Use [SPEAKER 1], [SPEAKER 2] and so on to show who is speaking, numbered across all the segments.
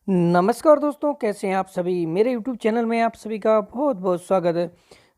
[SPEAKER 1] नमस्कार दोस्तों, कैसे हैं आप सभी। मेरे YouTube चैनल में आप सभी का बहुत बहुत स्वागत है।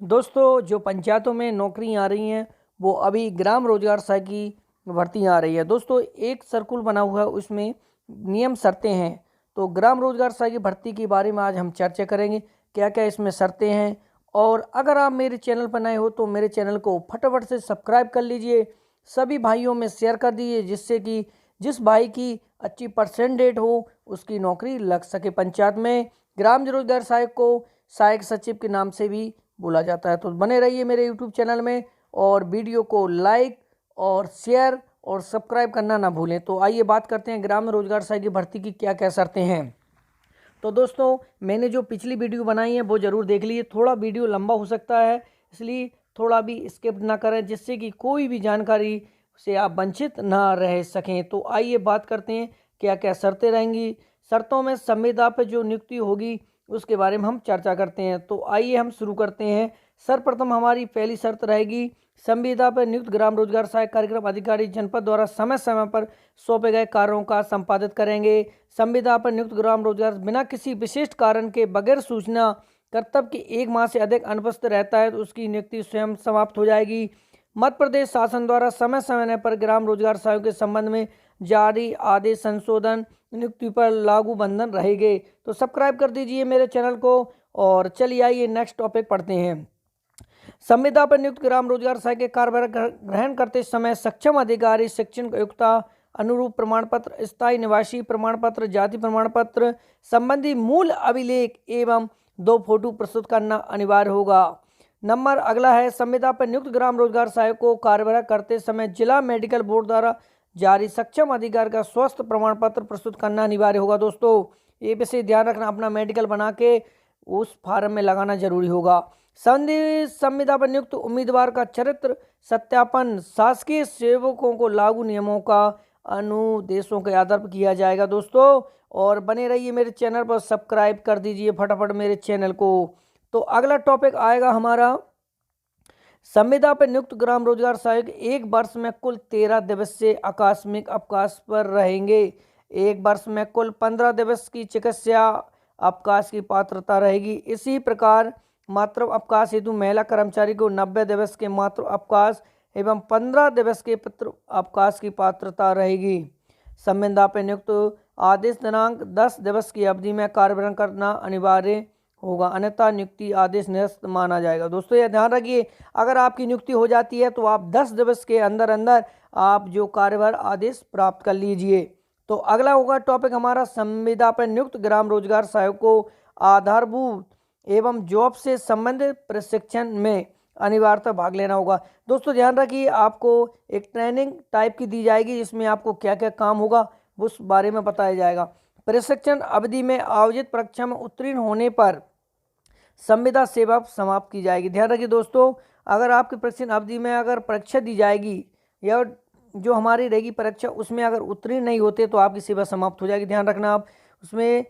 [SPEAKER 1] दोस्तों, जो पंचायतों में नौकरियां आ रही हैं वो अभी ग्राम रोजगार सहायक की भर्तियां आ रही है। दोस्तों, एक सर्कुलर बना हुआ है, उसमें नियम शर्तें हैं। तो ग्राम रोजगार सहायक की भर्ती के बारे में आज हम चर्चा करेंगे, क्या क्या इसमें शर्तें हैं। और अगर आप मेरे चैनल पर नए हो तो मेरे चैनल को फटाफट से सब्सक्राइब कर लीजिए, सभी भाइयों में शेयर कर दीजिए, जिससे कि जिस भाई की अच्छी परसेंटेज हो उसकी नौकरी लग सके। पंचायत में ग्राम रोजगार सहायक को सहायक सचिव के नाम से भी बोला जाता है। तो बने रहिए मेरे यूट्यूब चैनल में और वीडियो को लाइक और शेयर और सब्सक्राइब करना ना भूलें। तो आइए बात करते हैं ग्राम रोजगार सहायक की भर्ती की क्या क्या शर्तें हैं। तो दोस्तों, मैंने जो पिछली वीडियो बनाई है वो ज़रूर देख लीजिए। थोड़ा वीडियो लंबा हो सकता है, इसलिए थोड़ा भी स्किप ना करें, जिससे कि कोई भी जानकारी से आप वंचित ना रह सकें। तो आइए बात करते हैं क्या क्या शर्तें रहेंगी। शर्तों में संविदा पर जो नियुक्ति होगी उसके बारे में हम चर्चा करते हैं। तो आइए हम शुरू करते हैं। सर्वप्रथम हमारी पहली शर्त रहेगी, संविदा पर नियुक्त ग्राम रोजगार सहायक कार्यक्रम अधिकारी जनपद द्वारा समय समय पर सौंपे गए कार्यों का संपादित करेंगे। संविदा पर नियुक्त ग्राम रोजगार बिना किसी विशिष्ट कारण के बगैर सूचना कर्तव्य के 1 माह से अधिक अनुपस्थित रहता है तो उसकी नियुक्ति स्वयं समाप्त हो जाएगी। मध्य प्रदेश शासन द्वारा समय समय पर ग्राम रोजगार सहायकों के संबंध में जारी आदेश संशोधन नियुक्ति पर लागू बंधन रहेंगे। तो सब्सक्राइब कर दीजिए मेरे चैनल को। और चलिए आइए नेक्स्ट टॉपिक पढ़ते हैं। संविदा पर नियुक्त ग्राम रोजगार सहायक के कार्यभार ग्रहण करते समय सक्षम अधिकारी शिक्षण योग्यता अनुरूप प्रमाण पत्र, स्थायी निवासी प्रमाण पत्र, जाति प्रमाण पत्र संबंधी मूल अभिलेख एवं 2 फोटो प्रस्तुत करना अनिवार्य होगा। नंबर अगला है, संविदा पर नियुक्त ग्राम रोजगार सहायक को कार्यभार करते समय जिला मेडिकल बोर्ड द्वारा जारी सक्षम अधिकारी का स्वास्थ्य प्रमाण पत्र प्रस्तुत करना अनिवार्य होगा। दोस्तों, ये विषय ध्यान रखना, अपना मेडिकल बना के उस फार्म में लगाना जरूरी होगा। संविदा पर नियुक्त उम्मीदवार का चरित्र सत्यापन शासकीय सेवकों को लागू नियमों का अनुदेशों के आधार पर किया जाएगा। दोस्तों, और बने रहिए मेरे चैनल पर, सब्सक्राइब कर दीजिए फटाफट मेरे चैनल को। तो अगला टॉपिक आएगा हमारा, संविदा पर नियुक्त ग्राम रोजगार सहायक 1 वर्ष में कुल 13 दिवसीय आकस्मिक अवकाश पर रहेंगे। 1 वर्ष में कुल 15 दिवस की चिकित्सा अवकाश की पात्रता रहेगी। इसी प्रकार मातृ अवकाश हेतु महिला कर्मचारी को 90 दिवस के मातृ अवकाश एवं 15 दिवस के पितृ अवकाश की पात्रता रहेगी। संविदा पर नियुक्त आदेश दिनांक 10 दिवस की अवधि में कार्यभार करना अनिवार्य होगा, अन्यथा नियुक्ति आदेश निरस्त माना जाएगा। दोस्तों, यह ध्यान रखिए, अगर आपकी नियुक्ति हो जाती है तो आप 10 दिवस के अंदर अंदर आप जो कार्यभार आदेश प्राप्त कर लीजिए। तो अगला होगा टॉपिक हमारा, संविदा पर नियुक्त ग्राम रोजगार सहायक को आधारभूत एवं जॉब से संबंधित प्रशिक्षण में अनिवार्यतः भाग लेना होगा। दोस्तों, ध्यान रखिए, आपको एक ट्रेनिंग टाइप की दी जाएगी जिसमें आपको क्या क्या काम होगा उस बारे में बताया जाएगा। प्रशिक्षण अवधि में आयोजित परीक्षा में उत्तीर्ण होने पर संविदा सेवा समाप्त की जाएगी। ध्यान रखिए दोस्तों, अगर आपकी प्रशिक्षण अवधि में अगर परीक्षा दी जाएगी या जो हमारी रहेगी परीक्षा, उसमें अगर उत्तीर्ण नहीं होते तो आपकी सेवा समाप्त हो जाएगी। ध्यान रखना, आप उसमें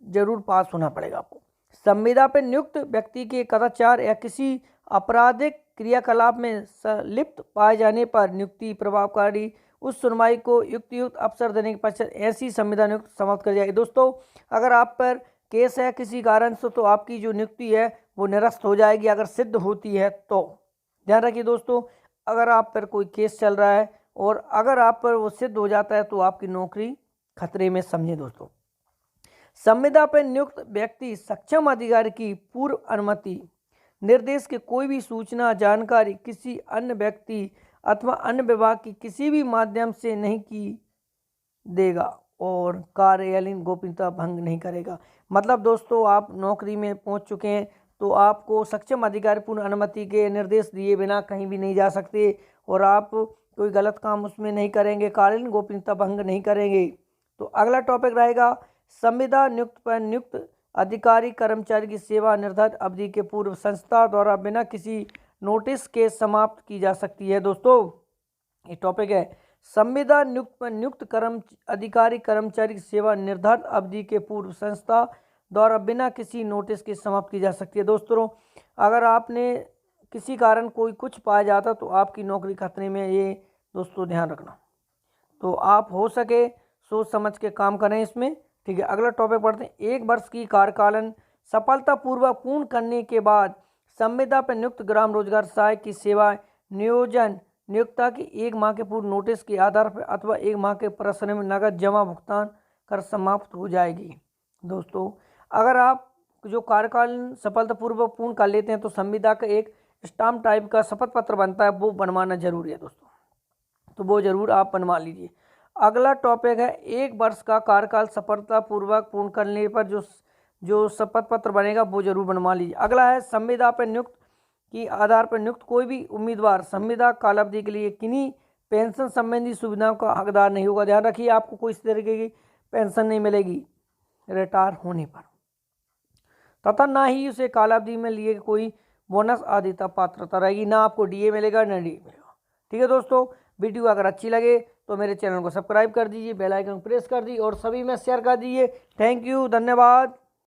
[SPEAKER 1] जरूर पास होना पड़ेगा आपको। संविदा पर नियुक्त व्यक्ति के कदाचार या किसी आपराधिक क्रियाकलाप में संलिप्त पाए जाने पर नियुक्ति प्रभावकारी उस सुनवाई को युक्त अवसर देने के पश्चात ऐसी संविदा नियुक्त समाप्त कर जाएगी। दोस्तों, अगर आप पर केस है किसी कारण से तो आपकी जो नियुक्ति है वो निरस्त हो जाएगी, अगर सिद्ध होती है तो। ध्यान रखिए दोस्तों, अगर आप पर कोई केस चल रहा है और अगर आप पर वो सिद्ध हो जाता है तो आपकी नौकरी खतरे में समझे। दोस्तों, संविदा पर नियुक्त व्यक्ति सक्षम अधिकारी की पूर्व अनुमति निर्देश के कोई भी सूचना जानकारी किसी अन्य व्यक्ति अथवा अन्य विभाग की किसी भी माध्यम से नहीं की देगा और कार्यालयीन गोपनीयता भंग नहीं करेगा। मतलब दोस्तों, आप नौकरी में पहुंच चुके हैं तो आपको सक्षम अधिकारी पूर्ण अनुमति के निर्देश दिए बिना कहीं भी नहीं जा सकते और आप कोई गलत काम उसमें नहीं करेंगे, कार्यालयीन गोपनीयता भंग नहीं करेंगे। तो अगला टॉपिक रहेगा, संविदा नियुक्त पर नियुक्त अधिकारी कर्मचारी की सेवा निर्धारित अवधि के पूर्व संस्था द्वारा बिना किसी नोटिस के समाप्त की जा सकती है। दोस्तों, ये टॉपिक है, संविदा नियुक्त पर नियुक्त अधिकारी कर्मचारी की सेवा निर्धारित अवधि के पूर्व संस्था द्वारा बिना किसी नोटिस के समाप्त की जा सकती है। दोस्तों, अगर आपने किसी कारण कोई कुछ पाया जाता तो आपकी नौकरी खतरे में, ये दोस्तों ध्यान रखना। तो आप हो सके सोच समझ के काम करें इसमें। ठीक है, अगला टॉपिक पढ़ते हैं। 1 वर्ष की कार्यकालीन सफलतापूर्वक पूर्ण करने के बाद संविदा पर नियुक्त ग्राम रोजगार सहायक की सेवा नियोक्ता की 1 माह के पूर्व नोटिस के आधार पर अथवा 1 माह के प्रश्न में नगद जमा भुगतान कर समाप्त हो जाएगी। दोस्तों, अगर आप जो कार्यकालीन सफलतापूर्वक पूर्ण कर लेते हैं तो संविदा का एक स्टाम्प टाइप का शपथ पत्र बनता है, वो बनवाना जरूरी है दोस्तों, तो वो जरूर आप बनवा लीजिए। अगला टॉपिक है 1 वर्ष का कार्यकाल सफलतापूर्वक पूर्ण करने पर जो शपथ पत्र बनेगा वो जरूर बनवा लीजिए। अगला है संविदा पर नियुक्त की आधार पर नियुक्त कोई भी उम्मीदवार संविदा कालावधि के लिए किन्हीं पेंशन संबंधी सुविधाओं का हकदार नहीं होगा। ध्यान रखिए, आपको कोई इस तरीके की पेंशन नहीं मिलेगी रिटायर होने पर, तथा ना ही उसे कालावधि में लिए कोई बोनस आदि पात्रता रहेगी, ना आपको डीए मिलेगा ना डी मिलेगा। ठीक है दोस्तों, वीडियो अगर अच्छी लगे तो मेरे चैनल को सब्सक्राइब कर दीजिए, बेल आइकन प्रेस कर दीजिए और सभी में शेयर कर दीजिए। थैंक यू, धन्यवाद।